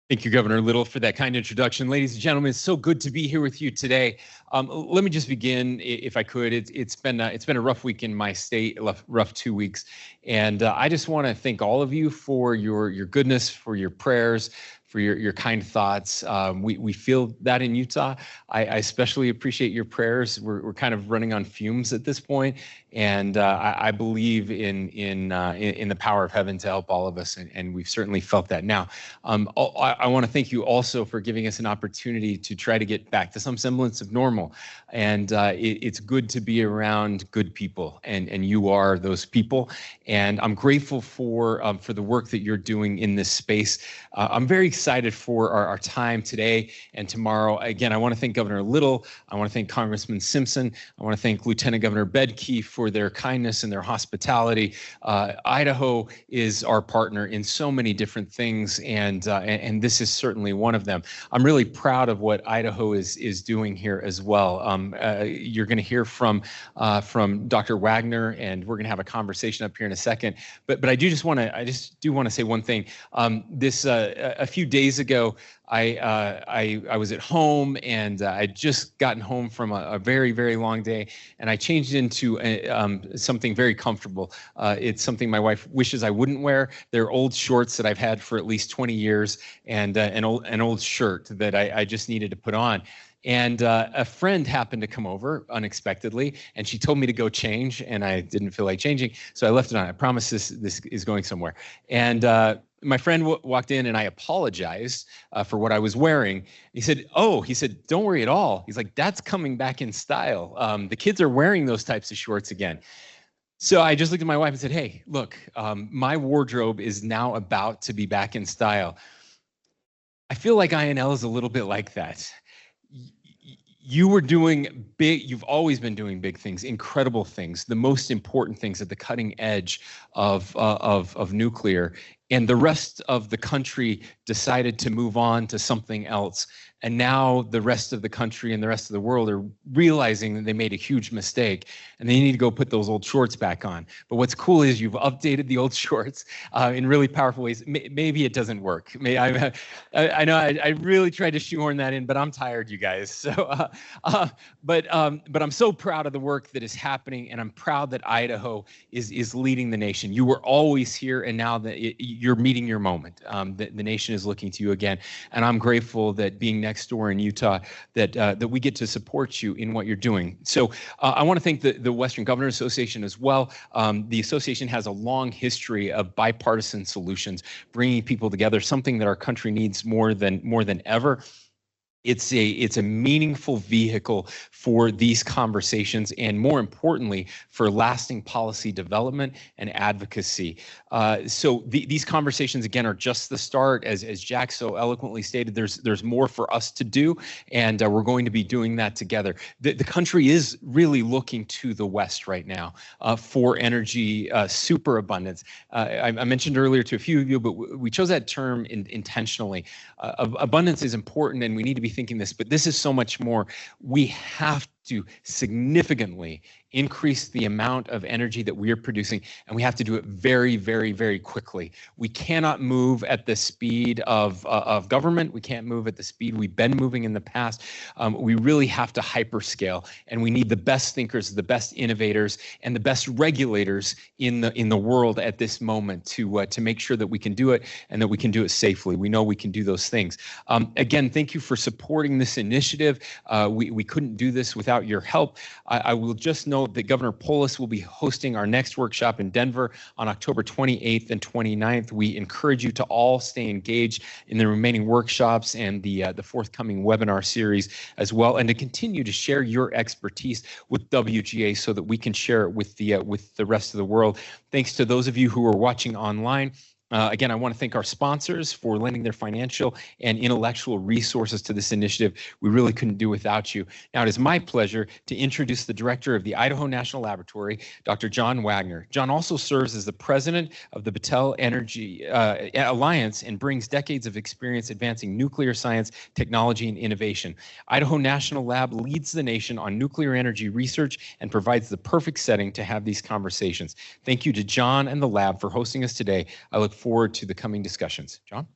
Thank you, Governor Little, for that kind introduction. Ladies and gentlemen, it's so good to be here with you today. Let me just begin, if I could. It's been a rough week in my state, rough 2 weeks, and I just want to thank all of you for your goodness, for your prayers, for your kind thoughts. We feel that in Utah. I especially appreciate your prayers. We're kind of running on fumes at this point, and I believe in the power of heaven to help all of us, and we've certainly felt that. Now, I want to thank you also for giving us an opportunity to try to get back to some semblance of normal, and it's good to be around good people, and you are those people, and I'm grateful for the work that you're doing in this space. I'm very excited for our time today and tomorrow. Again, I want to thank Governor Little. I want to thank Congressman Simpson. I want to thank Lieutenant Governor Bedke for their kindness and their hospitality. Idaho is our partner in so many different things, and this is certainly one of them. I'm really proud of what Idaho is doing here as well. You're going to hear from Dr. Wagner, and we're going to have a conversation up here in a second. But I just want to say one thing. A few days ago, I was at home, and I'd just gotten home from a very, very long day, and I changed into something very comfortable. It's something my wife wishes I wouldn't wear. They're old shorts that I've had for at least 20 years, and an old shirt that I just needed to put on. And a friend happened to come over unexpectedly, and she told me to go change, and I didn't feel like changing, so I left it on. I promise this is going somewhere. And my friend walked in, and I apologized for what I was wearing. He said, don't worry at all. He's like, that's coming back in style. The kids are wearing those types of shorts again. So I just looked at my wife and said, hey, look, my wardrobe is now about to be back in style. I feel like INL is a little bit like that. You were doing big, you've always been doing big things, incredible things, the most important things at the cutting edge of nuclear. And the rest of the country decided to move on to something else. And now the rest of the country and the rest of the world are realizing that they made a huge mistake, and they need to go put those old shorts back on. But what's cool is you've updated the old shorts in really powerful ways. Maybe it doesn't work. I know I really tried to shoehorn that in, but I'm tired, you guys. So, but I'm so proud of the work that is happening, and I'm proud that Idaho is leading the nation. You were always here, and now that you're meeting your moment. The nation is looking to you again, and I'm grateful that being next door in Utah, that we get to support you in what you're doing. So I want to thank the Western Governors Association as well. The association has a long history of bipartisan solutions, bringing people together, something that our country needs more than ever. It's a meaningful vehicle for these conversations, and more importantly, for lasting policy development and advocacy. So these conversations, again, are just the start. As Jack so eloquently stated, there's more for us to do, and we're going to be doing that together. The country is really looking to the West right now for energy superabundance. I mentioned earlier to a few of you, but we chose that term intentionally. Abundance is important, and we need to be thinking this, but this is so much more. We have to significantly increase the amount of energy that we are producing, and we have to do it very, very, very quickly. We cannot move at the speed of government. We can't move at the speed we've been moving in the past. We really have to hyperscale, and we need the best thinkers, the best innovators, and the best regulators in the world at this moment to make sure that we can do it and that we can do it safely. We know we can do those things. Again, thank you for supporting this initiative. We couldn't do this without your help. I will just note that Governor Polis will be hosting our next workshop in Denver on October 28th and 29th. We encourage you to all stay engaged in the remaining workshops and the forthcoming webinar series as well, and to continue to share your expertise with WGA so that we can share it with the rest of the world. Thanks to those of you who are watching online. Again, I want to thank our sponsors for lending their financial and intellectual resources to this initiative. We really couldn't do without you. Now, it is my pleasure to introduce the director of the Idaho National Laboratory, Dr. John Wagner. John also serves as the president of the Battelle Energy Alliance and brings decades of experience advancing nuclear science, technology, and innovation. Idaho National Lab leads the nation on nuclear energy research and provides the perfect setting to have these conversations. Thank you to John and the lab for hosting us today. I look forward to the coming discussions. John?